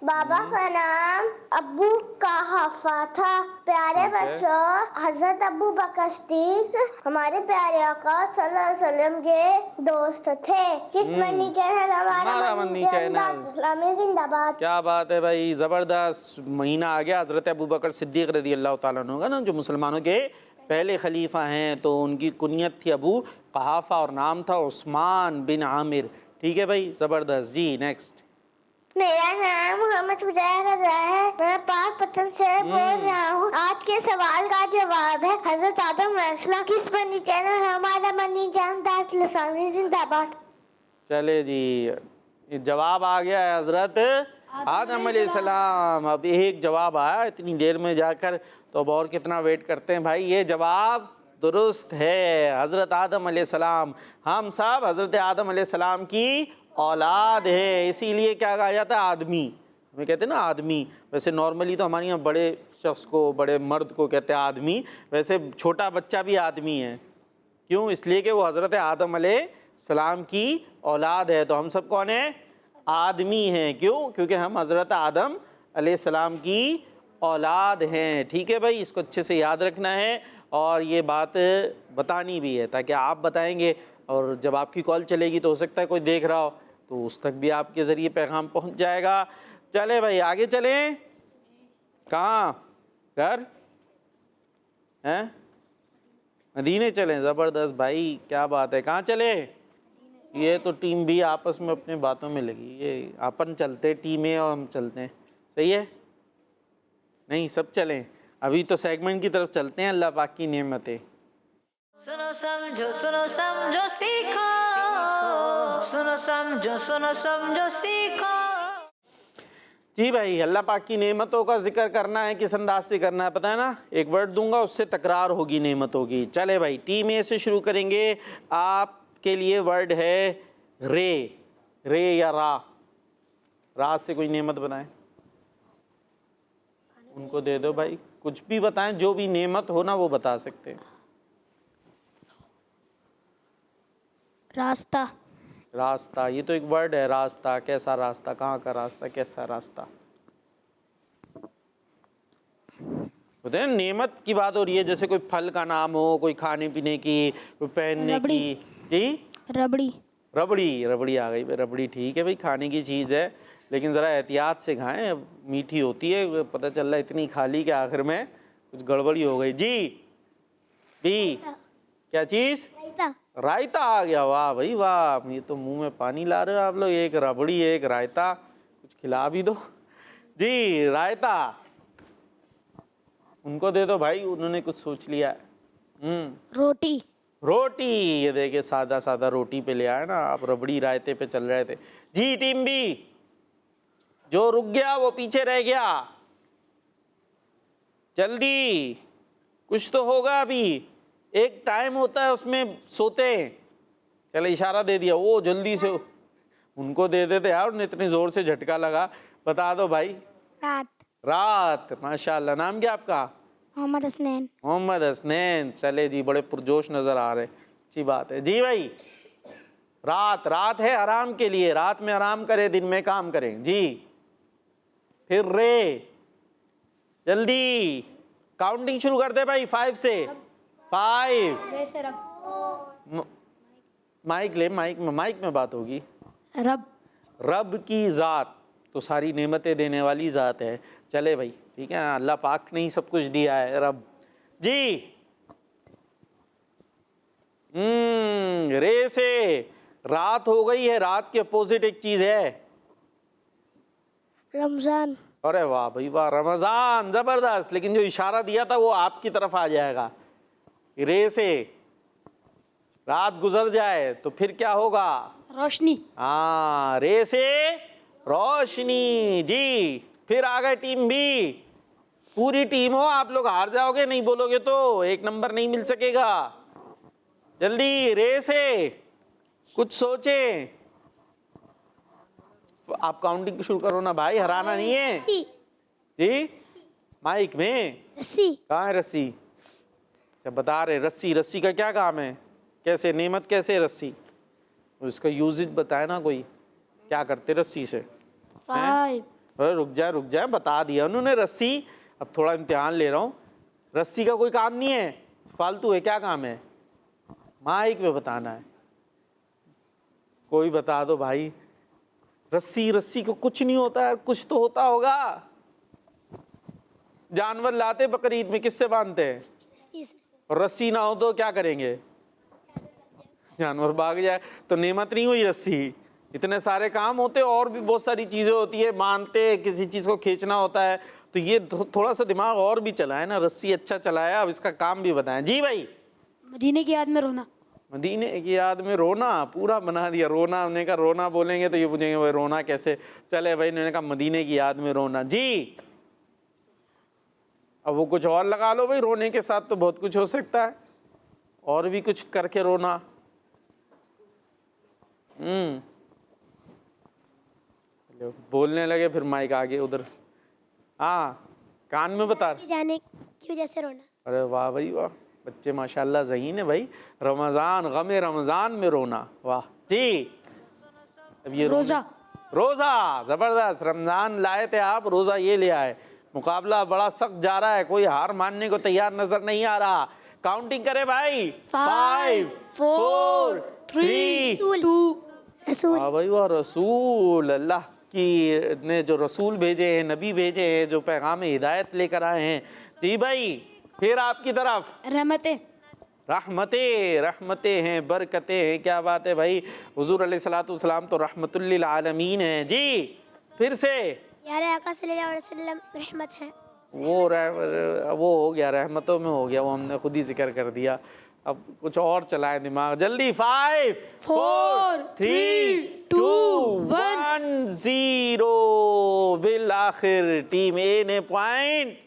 बाबा का नाम अबू कहाफा था। प्यारे बच्चों, हज़रत अबू बकर सिद्दीक़ हमारे प्यारे आका सल्लल्लाहु अलैहि वसल्लम के दोस्त थे। किस मनी चैनल? हमारा मनी चैनल इस्लामी जिंदाबाद। क्या बात है भाई, ज़बरदस्त। महीना आ गया हज़रत अबू बकर सिद्दीक़ रज़ी अल्लाह ताला अन्हु का ना, जो मुसलमानों के पहले खलीफा हैं। तो उनकी कुनियत थी अबू कहाफा और नाम था उस्मान बिन आमिर। ठीक है भाई, ज़बरदस्त। जी नेक्स्ट। मेरा नाम मोहम्मद फुज़ैल रज़ा है। मैं पाक पतन से बोल रहा हूँ। आज के सवाल का जवाब है हज़रत आदम अलैहिस्सलाम। किस मनी चैनल? हमारा मनी चैनल दारुल इस्लामी जिंदाबाद। चले जी, ये जवाब आ गया है हज़रत आदम अलैहिस्सलाम। अब एक जवाब आया इतनी देर में जाकर, तो अब और कितना वेट करते हैं भाई। ये जवाब दुरुस्त है, हज़रत आदम अलैहिस्सलाम। हम सब हज़रत आदम अलैहिस्सलाम की औलाद है। इसीलिए क्या कहा जाता है? आदमी। हमें कहते हैं ना आदमी। वैसे नॉर्मली तो हमारे यहाँ बड़े शख्स को, बड़े मर्द को कहते हैं आदमी। वैसे छोटा बच्चा भी आदमी है। क्यों? इसलिए कि वो हज़रत आदम अलैहिस्सलाम की औलाद है। तो हम सब कौन है? आदमी हैं। क्यों? क्योंकि हम हज़रत आदम अलैहिस्सलाम की औलाद हैं। ठीक है भाई, इसको अच्छे से याद रखना है और ये बात बतानी भी है, ताकि आप बताएंगे और जब आपकी कॉल चलेगी तो हो सकता है कोई देख रहा हो, तो उस तक भी आपके ज़रिए पैगाम पहुंच जाएगा। चले भाई आगे चलें। कहाँ? घर हैं? मदीने चलें। ज़बरदस्त भाई, क्या बात है। कहाँ चले? ये तो टीम भी आपस में अपने बातों में लगी। ये अपन चलते टीमें और हम चलते हैं, सही है? नहीं, सब चलें। अभी तो सेगमेंट की तरफ चलते हैं। अल्लाह पाक की नेमतें। सुनो समझो सीखो। सुनो समझो सीखो। जी भाई, अल्लाह पाक की नेमतों का जिक्र करना है। किस अंदाज से करना है पता है ना? एक वर्ड दूंगा, उससे तकरार होगी नेमतों की। चले भाई, टीम ए से शुरू करेंगे। आपके लिए वर्ड है रे। रे या रा। रा से कोई नेमत बनाए, उनको दे दो भाई। कुछ भी बताएं, जो भी नेमत हो ना वो बता सकते हैं। रास्ता। रास्ता, ये तो एक वर्ड है। रास्ता, कैसा रास्ता, कहाँ का रास्ता, कैसा रास्ता। होते हैं नेमत की बात हो रही है, जैसे कोई फल का नाम हो, कोई खाने पीने की, कोई पहनने की। जी, रबड़ी। रबड़ी। रबड़ी आ गई भाई। रबड़ी ठीक है भाई, खाने की चीज़ है, लेकिन ज़रा एहतियात से खाएं। मीठी होती है, पता चल रहा है इतनी खा ली कि आखिर में कुछ गड़बड़ी हो गई। जी बी, क्या चीज़? रायता आ गया, वाह भाई वाह, ये तो मुंह में पानी ला रहे हो आप लोग। एक रबड़ी एक रायता, कुछ खिला भी दो जी। रायता उनको दे दो भाई, उन्होंने कुछ सोच लिया है। रोटी। रोटी, ये देखिए सादा सादा रोटी पे ले आए ना आप, रबड़ी रायते पे चल रहे थे जी। टीम बी, जो रुक गया वो पीछे रह गया, जल्दी कुछ तो होगा। अभी एक टाइम होता है उसमें सोते हैं। चले इशारा दे दिया, वो जल्दी से उनको दे देते यार, उन्हें इतनी जोर से झटका लगा। बता दो भाई। रात। रात, माशाल्लाह। नाम क्या आपका? मोहम्मद हसनैन। मोहम्मद हसनैन। चले जी, बड़े पुरजोश नजर आ रहे, अच्छी बात है जी भाई। रात, रात है आराम के लिए, रात में आराम करें, दिन में काम करें जी। फिर रे, जल्दी काउंटिंग शुरू कर दे भाई, 5 से। 5। माइक ले, माइक में बात होगी। रब। रब की ज़ात तो सारी नेमतें देने वाली ज़ात है। चले भाई, ठीक है, अल्लाह पाक ने ही सब कुछ दिया है, रब जी। रे से रात हो गई है, रात के अपोजिट एक चीज है, रमजान। अरे वाह भाई वाह, रमजान, जबरदस्त। लेकिन जो इशारा दिया था वो आपकी तरफ आ जाएगा। रे से रात गुजर जाए तो फिर क्या होगा? रोशनी। हाँ, रे से रोशनी जी। फिर आ गए टीम बी, पूरी टीम हो, आप लोग हार जाओगे नहीं बोलोगे तो, 1 नंबर नहीं मिल सकेगा। जल्दी रे से कुछ सोचे। आप काउंटिंग शुरू करो ना भाई, हराना नहीं है जी। माइक में रस्सी। कहाँ है रस्सी? जब बता रहे रस्सी, रस्सी का क्या काम है? कैसे नेमत, कैसे रस्सी? उसका यूजेज बताए ना कोई, क्या करते रस्सी से? 5। अरे रुक जाए, बता दिया उन्होंने रस्सी। अब थोड़ा इम्तिहान ले रहा हूँ। रस्सी का कोई काम नहीं है, फालतू है, क्या काम है? माइक में बताना है, कोई बता दो भाई। रस्सी को कुछ नहीं होता है, कुछ तो होता होगा। जानवर लाते बकरीद में किससे बांधते हैं? और रस्सी ना हो तो क्या करेंगे? जानवर भाग जाए तो नेमत नहीं हुई रस्सी। इतने सारे काम होते, और भी बहुत सारी चीजें होती है, मानते किसी चीज को खींचना होता है, तो ये थोड़ा सा दिमाग और भी चलाए ना। रस्सी अच्छा चलाया, अब इसका काम भी बताएं जी भाई। मदीने की याद में रोना। मदीने की याद में रोना, पूरा बना दिया रोना। उन्होंने कहा रोना बोलेंगे तो ये पूछेंगे भाई रोना कैसे? चले भाई, उन्होंने कहा मदीने की याद में रोना जी। अब वो कुछ और लगा लो भाई, रोने के साथ तो बहुत कुछ हो सकता है, और भी कुछ करके रोना। बोलने लगे फिर माइक आगे उधर। हाँ, कान में बता जाने की वजह से रोना। अरे वाह भाई वाह, बच्चे माशाल्लाह ज़हीन है भाई। रमज़ान, गमे रमज़ान में रोना, वाह जी। अब ये रोज़ा। रोज़ा, ज़बरदस्त। रमज़ान लाए थे आप, रोज़ा ये ले आए। मुकाबला बड़ा सख्त जा रहा है, कोई हार मानने को तैयार नजर नहीं आ रहा। काउंटिंग करे भाई। 5 4 3 2। वाह भाई वाह, रसूल अल्लाह की ने जो रसूल भेजे हैं, नबी भेजे हैं, जो पैगाम हिदायत लेकर आए हैं जी भाई। फिर आपकी तरफ रहमतें। रहमतें हैं, बरकतें हैं, क्या बात है भाई। हुजूर अलैहिस्सलातु वस्सलाम तो रहमतुल लिल आलमीन हैं जी। फिर से यार आका सल्लल्लाहु अलैहि वसल्लम रहमत है। वो हो गया, रहमतों में हो गया, वो हमने खुद ही जिक्र कर दिया। अब कुछ और चलाए दिमाग, जल्दी। 5 4 3 2 1 0। बिल आखिर टीम ए ने पॉइंट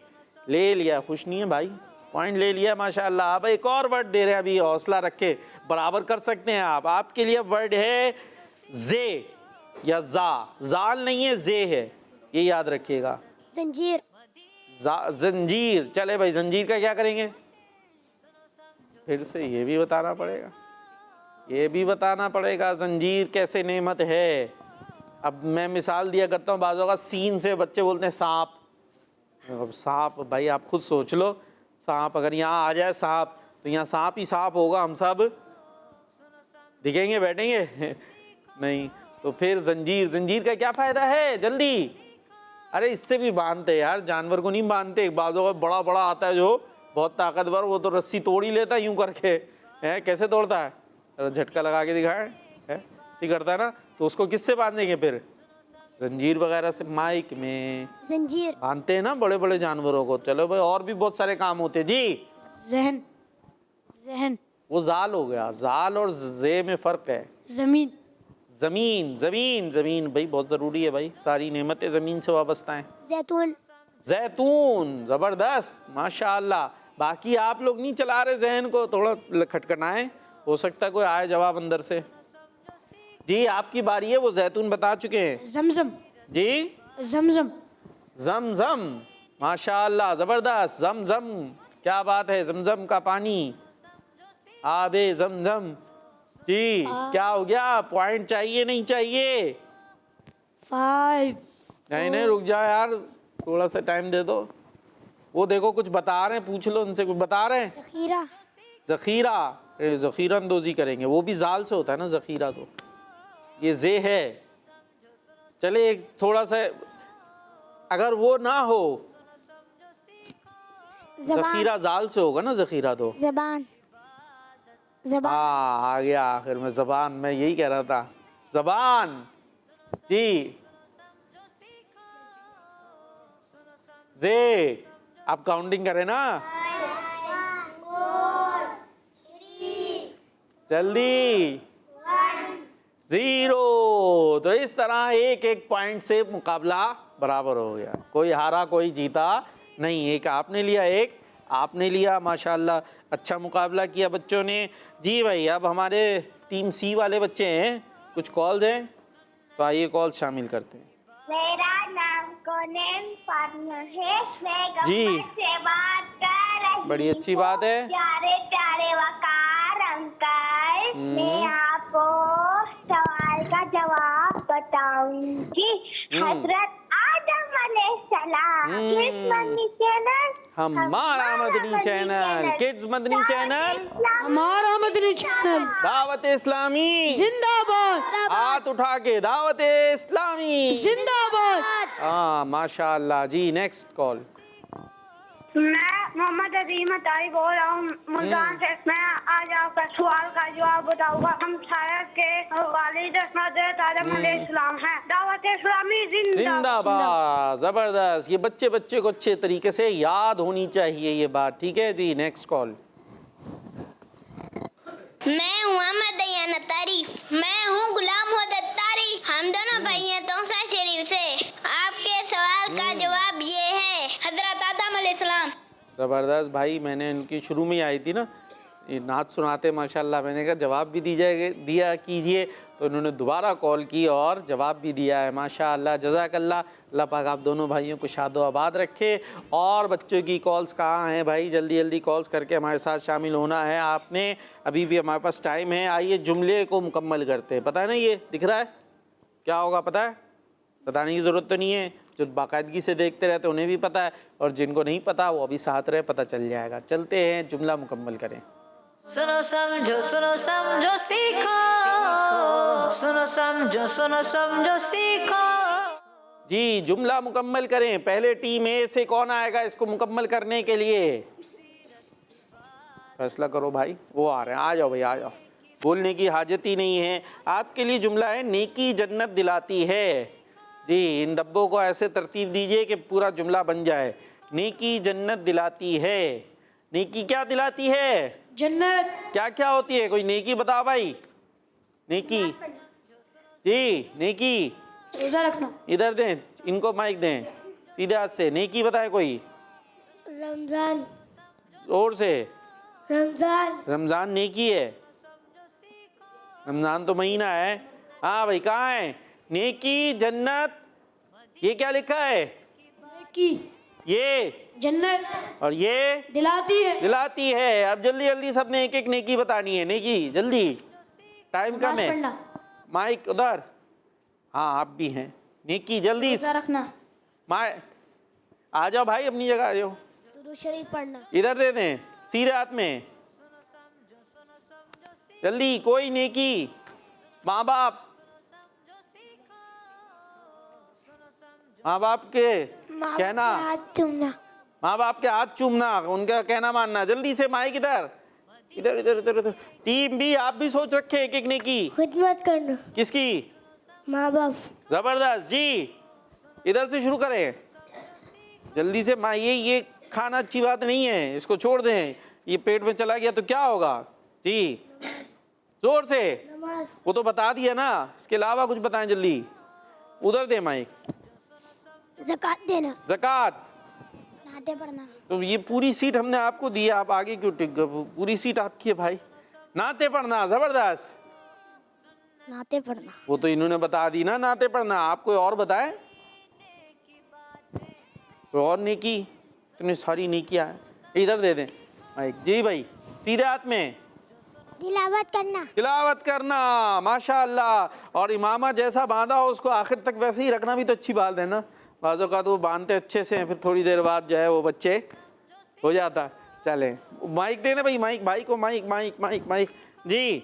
ले लिया। खुश नहीं है भाई? पॉइंट ले लिया माशाल्लाह। अब एक और वर्ड दे रहे हैं, अभी हौसला रखे, बराबर कर सकते हैं आप। आपके लिए वर्ड है जे या जा। जाल नहीं है, जे है, ये याद रखिएगा। जंजीर। जंजीर। चले भाई, जंजीर का क्या करेंगे? फिर से ये भी बताना पड़ेगा, ये भी बताना पड़ेगा। जंजीर कैसे नेमत है? अब मैं मिसाल दिया करता हूँ, बाज़ों का सीन से बच्चे बोलते हैं सांप। अब सांप भाई आप खुद सोच लो, सांप अगर यहाँ आ जाए सांप, तो यहाँ सांप ही सांप होगा, हम सब दिखेंगे बैठेंगे नहीं। तो फिर जंजीर, जंजीर का क्या फ़ायदा है? जल्दी। अरे इससे भी बांधते यार, जानवर को नहीं बांधते। बाज़ों का बड़ा बड़ा आता है जो बहुत ताकतवर, वो तो रस्सी तोड़ ही लेता है यूं करके। है कैसे तोड़ता है? जरा झटका लगा के दिखाएं, है सी करता है ना, तो उसको किससे बांधेंगे फिर? जंजीर वगैरह से। माइक में जंजीर। बांधते हैं ना बड़े बड़े जानवरों को। चलो भाई, और भी बहुत सारे काम होते हैं जी। जहन। जहन। वो जाल हो गया, जाल और जे में फर्क है। जमीन। जमीन, जमीन, जमीन भाई बहुत जरूरी है भाई, सारी नेमतें जमीन से वाबस्ता हैं। जैतून। जैतून, जबरदस्त, माशाअल्लाह। बाकी आप लोग नहीं चला रहे जहन को, थोड़ा खटखटाएं, हो सकता है कोई आए जवाब अंदर से। जी आपकी बारी है, वो जैतून बता चुके हैं। जमजम। जी जमजम। जमजम, माशाअल्लाह, जबरदस्त। जमजम, क्या बात है, जमजम का पानी, आबे जमजम। जी क्या हो गया, पॉइंट चाहिए नहीं चाहिए? 5। नहीं रुक जाओ यार, थोड़ा सा टाइम दे दो। वो देखो कुछ बता रहे हैं, पूछ लो उनसे, कुछ बता रहे हैं। जखीरा। जखीरा, जखीरा अंदोजी करेंगे, वो भी जाल से होता है ना जखीरा, तो ये जे है। चले एक थोड़ा सा, अगर वो ना हो, जखीरा जाल से होगा ना, जखीरा तो जबान। जबान। हाँ आ गया आखिर में, जबान, मैं यही कह रहा था, जबान। जी जे, आप काउंटिंग करें ना जल्दी। 0। तो इस तरह एक एक पॉइंट से मुकाबला बराबर हो गया, कोई हारा कोई जीता नहीं। एक आपने लिया, एक आपने लिया, माशाल्लाह अच्छा मुकाबला किया बच्चों ने। जी भाई, अब हमारे टीम सी वाले बच्चे हैं, कुछ कॉल्स हैं, तो आइए कॉल शामिल करते हैं। मेरा नाम कोनेन फातिमा है, मैं जी। गब्बर से बात कर रही हूँ। बड़ी अच्छी बात है। प्यारे प्यारे वकार अंकल, मैं आपको सवाल का जवाब बताऊंगी। हजरत आदम अलैहिस्सलाम, किस मदनी चैनल? हमारा Madani channel, kids Madani channel, हमारा मदनी चैनल। दावत इस्लामी जिंदाबाद। हाथ उठा के, दावत इस्लामी जिंदाबाद। हाँ माशाअल्लाह। जी नेक्स्ट कॉल। मैं मोहम्मद अजीम अताई बोल रहा हूँ मुल्तान से। मैं आज आपका सवाल का जवाब बताऊंगा। हम शायद के वालिद हजरत आदम अलैहिस्सलाम हैं। दावत इस्लामी जिंदाबाद, जबरदस्त। ये बच्चे बच्चे को अच्छे तरीके से याद होनी चाहिए ये बात, ठीक है जी। Next call. मैं हूँ अहमद दयान अतारी। मैं हूँ गुलाम अतारी। हम दोनों भाई हैं तोसा शरीफ से। आपके सवाल का जवाब ये है, हजरत आदम अलैहिस्सलाम। ज़बरदस्त भाई, मैंने इनकी शुरू में ही आई थी ना, ये नात सुनाते माशाल्लाह, मैंने कहा जवाब भी दिया कीजिए, तो इन्होंने दोबारा कॉल की और जवाब भी दिया है माशाल्लाह। जज़ाकल्लाह। अल्लाह पाक आप दोनों भाइयों को शादो आबाद रखे। और बच्चों की कॉल्स कहाँ हैं भाई, जल्दी जल्दी कॉल्स करके हमारे साथ शामिल होना है आपने, अभी भी हमारे पास टाइम है। आइए जुमले को मुकम्मल करते हैं। पता है ना ये दिख रहा है क्या होगा, पता है? बताने की ज़रूरत तो नहीं है, जो बाकायदगी से देखते रहते उन्हें भी पता है, और जिनको नहीं पता वो अभी साथ रहे, पता चल जाएगा। चलते हैं, जुमला मुकम्मल करें। सुनो समझो सीखो, सुनो समझो सीखो। जी जुमला मुकम्मल करें। पहले टीम ए से कौन आएगा इसको मुकम्मल करने के लिए? फैसला करो भाई। वो आ रहे हैं, आ जाओ भाई, आ जाओ, बोलने की हाजत ही नहीं है। आपके लिए जुमला है, नेकी जन्नत दिलाती है। जी इन डब्बों को ऐसे तरतीब दीजिए कि पूरा जुमला बन जाए। नेकी जन्नत दिलाती है। नेकी क्या दिलाती है? जन्नत। क्या क्या होती है, कोई नेकी बताओ भाई। नेकी, जी नेकी, रोजा रखना। इधर दें, इनको माइक दें, सीधे हाथ से। नेकी बताए कोई, रमजान। जोर से। रमजान। रमजान नेकी है, रमजान तो महीना है। हाँ भाई कहाँ है? नेकी जन्नत, ये क्या लिखा है? की ये जन्नत और ये दिलाती है। अब जल्दी जल्दी सबने एक एक नेकी बतानी है। नेकी जल्दी, टाइम कम है। माइक उधर, हाँ आप भी हैं। नेकी जल्दी, रोजा रखना। आ जाओ भाई, अपनी जगह आ जाओ। दुरूद शरीफ पढ़ना। इधर दे दें, सीधे हाथ में, जल्दी। कोई नेकी, माँ बाप, माँ बाप के कहना, हाथ चूमना। माँ बाप के हाथ चूमना, उनका कहना मानना। जल्दी से माइक इधर, इधर इधर इधर इधर। टीम बी, आप भी सोच रखे एक एक नेकी। खिदमत करना, किसकी? माँ बाप। जबरदस्त जी। इधर से शुरू करें जल्दी से। माँ ये खाना अच्छी बात नहीं है, इसको छोड़ दें। ये पेट में चला गया तो क्या होगा जी? जोर से। नमाज। वो तो बता दिया ना, इसके अलावा कुछ बताएं जल्दी। उधर दे माइक। ज़कात देना, ज़कात। नाते पढ़ना, तो ये पूरी सीट हमने आपको दी है, आप आगे क्यों टिक गए? पूरी सीट आपकी है भाई। नाते पढ़ना, जबरदस्त। नाते पढ़ना। वो तो इन्होंने बता दी ना, नाते पढ़ना। आप कोई और बताए? कोई और नेकी? इतनी सारी नेकियां हैं। इधर दे दें माइक जी भाई, सीधे हाथ में। तिलावत करना, तिलावत करना, माशाअल्लाह। और इमामा जैसा बांधा हो उसको आखिर तक वैसे ही रखना भी तो अच्छी बात है ना। बाज़ों का तो वो बांधते अच्छे से हैं, फिर थोड़ी देर बाद जो है वो बच्चे हो जाता। चले माइक देना भाई, माइक भाई को, माइक माइक माइक माइक जी।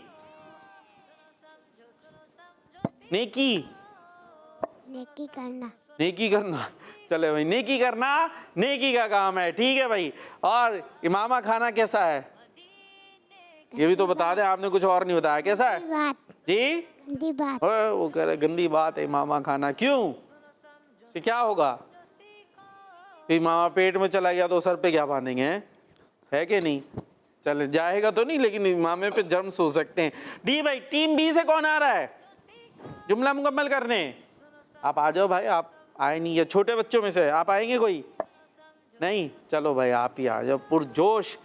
नेकी, नेकी करना, नेकी करना। चले भाई, नेकी करना नेकी का काम है, ठीक है भाई। और इमामा खाना कैसा है ये भी तो बता दें, आपने कुछ और नहीं बताया। कैसा है बात, जी? गंदी बात, ओए, वो कह रहे गंदी बात है इमामा खाना। क्यों? इससे क्या होगा? फिर मामा पेट में चला गया तो सर पे क्या बांधेंगे, हैं? है कि नहीं? चले जाएगा तो नहीं, लेकिन इमामे पे जर्म्स हो सकते हैं। डी भाई, टीम बी से कौन आ रहा है जुमला मुकम्मल करने? आप आ जाओ भाई। आप आए नहीं है, छोटे बच्चों में से आप आएंगे कोई नहीं? चलो भाई आप ही आ जाओ पुरजोश।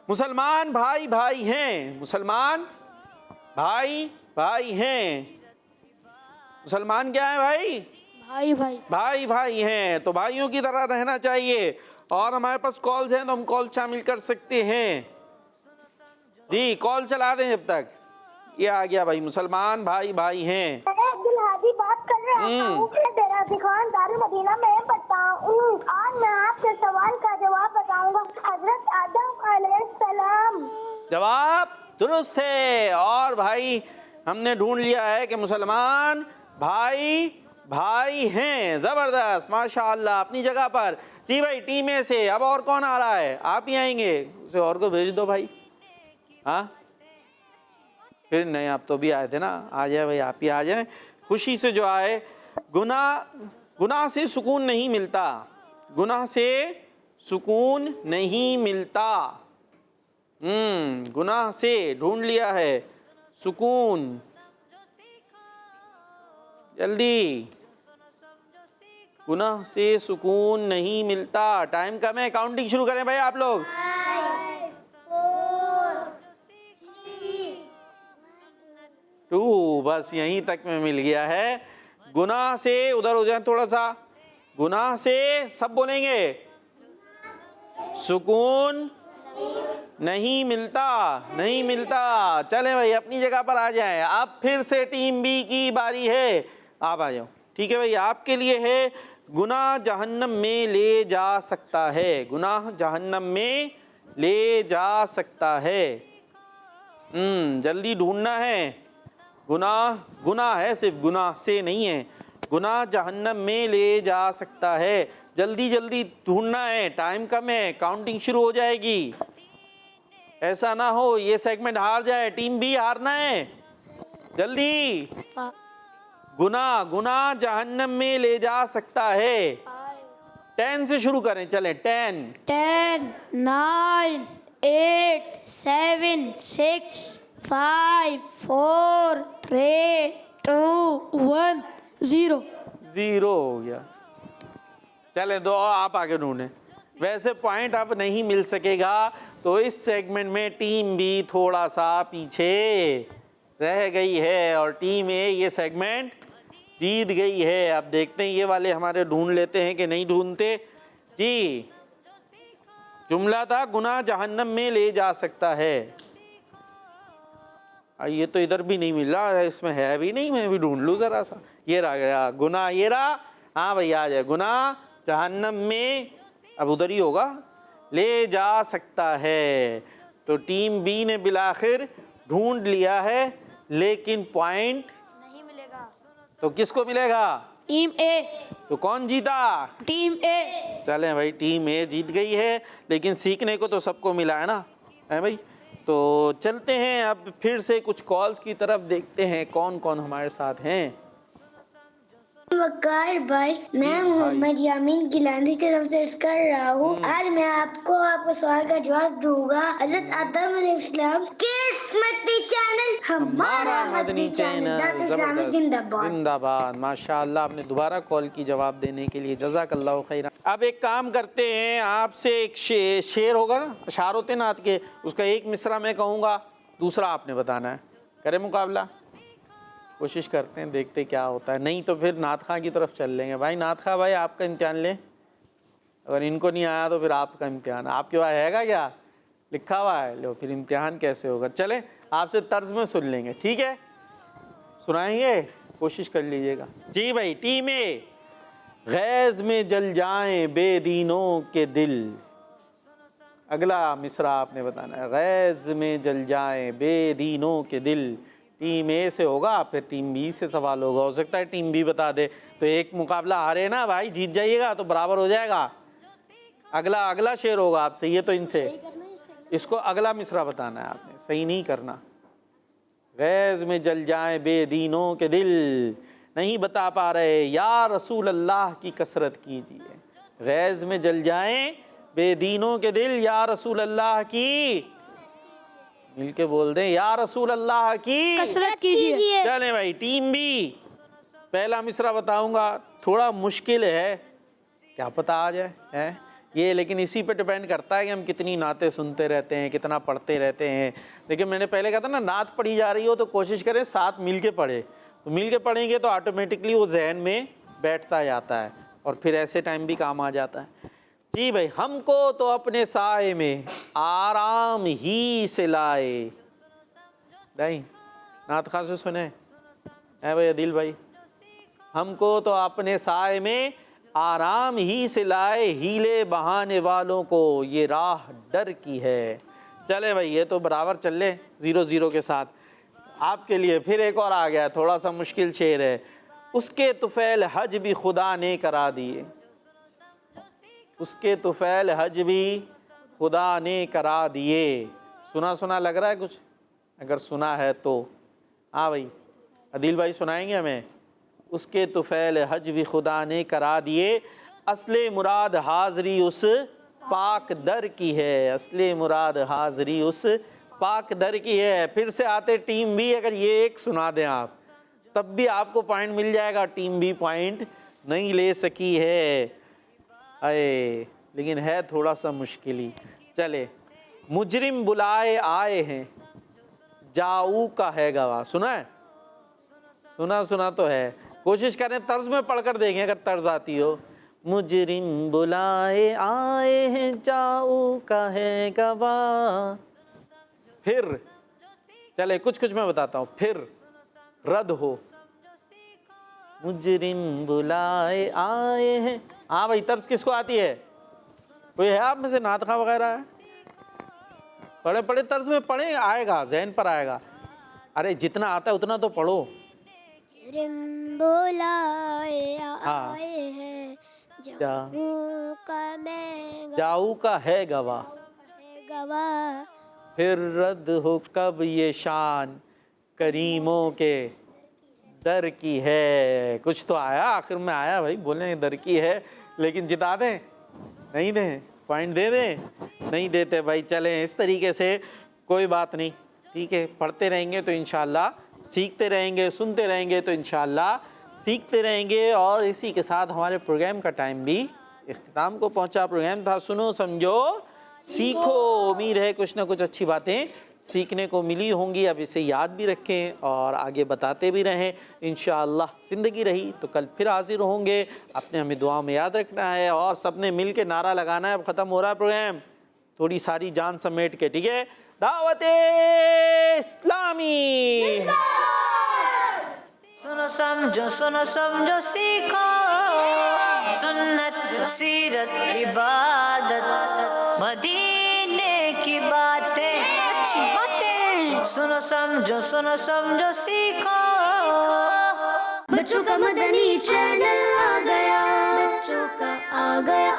मुसलमान भाई भाई हैं, मुसलमान भाई भाई हैं। मुसलमान क्या है भाई? भाई भाई, भाई भाई हैं, तो भाइयों की तरह रहना चाहिए। और हमारे पास कॉल्स हैं तो हम कॉल शामिल कर सकते हैं जी। कॉल चला दें जब तक। ये आ गया भाई, मुसलमान भाई भाई हैं। अब्दुल हादी बात कर रहा हूँ। तेरासी खान दारुल मदीना में पढ़ता हूँ। आज मैं आपके सवाल का जवाब बताऊंगा। हजरत आदम अलैहिस्सलाम। जवाब दुरुस्त है। और भाई हमने ढूंढ लिया है कि मुसलमान भाई भाई हैं। जबरदस्त, माशाअल्लाह, अपनी जगह पर। जी भाई, टीम ए से अब और कौन आ रहा है? आप ही आएंगे, उसे और को भेज दो भाई। हाँ फिर नहीं, आप तो भी आए थे ना, आ जाए भाई, आप ही आ जाए खुशी से जो आए। गुनाह से सुकून नहीं मिलता, गुनाह से सुकून नहीं मिलता। गुनाह से ढूंढ लिया है सुकून। जल्दी, गुनाह से सुकून नहीं मिलता। टाइम कम है, काउंटिंग शुरू करें भाई आप लोग। 2 बस यहीं तक में मिल गया है। गुनाह से, उधर हो जाए थोड़ा सा। गुनाह से सब बोलेंगे सुकून नहीं मिलता, नहीं मिलता। चले भाई अपनी जगह पर आ जाए। अब फिर से टीम बी की बारी है, आप आ जाओ। ठीक है भाई, आपके लिए है गुनाह जहन्नम में ले जा सकता है। गुनाह जहन्नम में ले जा सकता है। जल्दी ढूंढना है। गुनाह है, सिर्फ गुनाह से नहीं है। गुनाह जहन्नम में ले जा सकता है। जल्दी जल्दी ढूंढना है, टाइम कम है, काउंटिंग शुरू हो जाएगी। ऐसा ना हो ये सेगमेंट हार जाए, टीम बी हारना है। जल्दी। गुनाह जहन्नम में ले जा सकता है। 10 से शुरू करें, चलें 10 10 9 8 7 6 5 4 3 2 1 0 हो गया। चले 2 आप आगे ढूंढें। वैसे पॉइंट अब नहीं मिल सकेगा, तो इस सेगमेंट में टीम बी थोड़ा सा पीछे रह गई है और टीम ए ये सेगमेंट जीत गई है। अब देखते हैं ये वाले हमारे ढूंढ लेते हैं कि नहीं ढूंढते जी। जुमला था गुनाह जहन्नम में ले जा सकता है। ये तो इधर भी नहीं मिल रहा, इसमें है भी नहीं, मैं भी ढूंढ लूँ जरा सा। ये रहा गया गुनाह, ये रहा। हाँ भाई आ जाए। गुनाह जहन्नम में, अब उधर ही होगा, ले जा सकता है। तो टीम बी ने बिलाखिर ढूंढ लिया है, लेकिन पॉइंट नहीं मिलेगा। तो किसको मिलेगा? टीम ए। तो कौन जीता? टीम ए। चलें भाई, टीम ए जीत गई है, लेकिन सीखने को तो सबको मिला है ना, है भाई। तो चलते हैं अब फिर से कुछ कॉल्स की तरफ, देखते हैं कौन कौन हमारे साथ हैं। वकार भाई, मैं मोहम्मद यामीन गिलानी की तरफ से कर रहा हूँ। आज मैं आपको सवाल का जवाब दूंगा। हजरत आदम अलैहिस्सलाम किड्स मदनी चैनल, हमारा मदनी चैनल। जबरदस्त, जिंदाबाद। जिंदाबाद, माशाअल्लाह। आपने दोबारा कॉल की जवाब देने के लिए जज़ाकल्लाहु खैरा। अब एक काम करते हैं, आपसे एक शेर होगा ना, अशार होते नात के, उसका एक मिसरा मैं कहूँगा, दूसरा आपने बताना है। करें मुकाबला? कोशिश करते हैं, देखते क्या होता है। नहीं तो फिर नात खां की तरफ चल लेंगे। भाई नात खां भाई, आपका इम्तिहान लें। अगर इनको नहीं आया तो फिर आपका इम्तिहान। आपके पास हैगा क्या लिखा हुआ है? लो, फिर इम्तिहान कैसे होगा। चलें, आपसे तर्ज में सुन लेंगे, ठीक है? सुनाएंगे, कोशिश कर लीजिएगा। जी भाई, टीम ए। गैज़ में जल जाएं बेदीनों के दिल। अगला मिसरा आपने बताना है। गैज़ में जल जाएं बेदीनों के दिल। टीम ए से होगा, फिर टीम बी से सवाल होगा। हो सकता है टीम बी बता दे, तो एक मुकाबला हारे ना भाई, जीत जाइएगा तो बराबर हो जाएगा। अगला शेर होगा आपसे, ये तो इनसे, इसको अगला मिसरा बताना है आपने, सही नहीं करना। गैज़ में जल जाए बेदीनों के दिल, नहीं बता पा रहे या रसूल अल्लाह की कसरत कीजिए। गैज़ में जल जाए बेदीनों के दिल, या रसूल अल्लाह की, मिलके बोल दें, या रसूल अल्लाह की कसरत कीजिए। चलें भाई, टीम बी। पहला मिसरा बताऊंगा, थोड़ा मुश्किल है, क्या पता आ जाए है ये, लेकिन इसी पे डिपेंड करता है कि हम कितनी नातें सुनते रहते हैं, कितना पढ़ते रहते हैं। लेकिन मैंने पहले कहा था ना, नात पढ़ी जा रही हो तो कोशिश करें साथ मिल के पढ़े। तो मिल के पढ़ेंगे तो ऑटोमेटिकली वो जहन में बैठता जाता है और फिर ऐसे टाइम भी काम आ जाता है। जी भाई, हमको तो अपने साए में आराम ही से लाए। नहीं, नात खां से सुने है भाई अदिल भाई। हमको तो अपने साए में आराम ही से लाए, हीले बहाने वालों को ये राह डर की है। चले भाई, ये तो बराबर चल ले 0-0 के साथ। आपके लिए फिर एक और आ गया, थोड़ा सा मुश्किल शेर है। उसके तुफैल हज भी खुदा ने करा दिए। उसके तुफैल हज भी खुदा ने करा दिए। सुना सुना लग रहा है कुछ? अगर सुना है तो हाँ भाई, अदिल भाई सुनाएंगे हमें। उसके तुफैल हज भी खुदा ने करा दिए, असले मुराद हाज़री उस पाक दर की है। असले मुराद हाज़री उस पाक दर की है। फिर से आते टीम बी, अगर ये एक सुना दें आप तब भी आपको पॉइंट मिल जाएगा। टीम बी पॉइंट नहीं ले सकी है, अरे लेकिन है थोड़ा सा मुश्किल ही। चले, मुजरिम बुलाए आए हैं, जाऊ का है गवाह। सुना है? सुना तो है। कोशिश करें तर्ज में पढ़कर देखें, अगर तर्ज आती हो। मुजरिम बुलाए आए हैं, जाऊ का है गवाह। फिर चले, कुछ मैं बताता हूँ, फिर रद्द हो। मुजरिम बुलाए आए हैं। हाँ भाई, तर्ज किसको आती है? कोई है आप में से नात खां वगैरह है? पढ़े तर्ज में पढ़े, आएगा जहन पर आएगा। अरे जितना आता है उतना तो पढ़ो। आए हैं, जाऊ का है गवाह। फिर रद्द हो कब ये शान, करीमों के दर की है। कुछ तो आया, आखिर में आया भाई। बोले दर की है, लेकिन जिता दें? नहीं दें? पॉइंट दे दें? नहीं देते भाई। चलें, इस तरीके से कोई बात नहीं, ठीक है। पढ़ते रहेंगे तो इंशाल्लाह सीखते रहेंगे, सुनते रहेंगे तो इंशाल्लाह सीखते रहेंगे। और इसी के साथ हमारे प्रोग्राम का टाइम भी इख्तिताम को पहुंचा। प्रोग्राम था सुनो समझो सीखो। उम्मीद है कुछ ना कुछ अच्छी बातें सीखने को मिली होंगी। अब इसे याद भी रखें और आगे बताते भी रहें। इंशाअल्लाह ज़िंदगी रही तो कल फिर हाजिर होंगे। अपने हमें दुआ में याद रखना है और सबने मिल के नारा लगाना है। अब ख़त्म हो रहा है प्रोग्राम, थोड़ी सारी जान समेट के, ठीक है। दावत-ए-इस्लामी। सुनो समझो सीखो, सुन्नत सीरत इबादत, मदीने की बातें, अच्छी बातें। सुनो समझो सीखो। बच्चों का मदनी चैनल आ गया, बच्चों का आ गया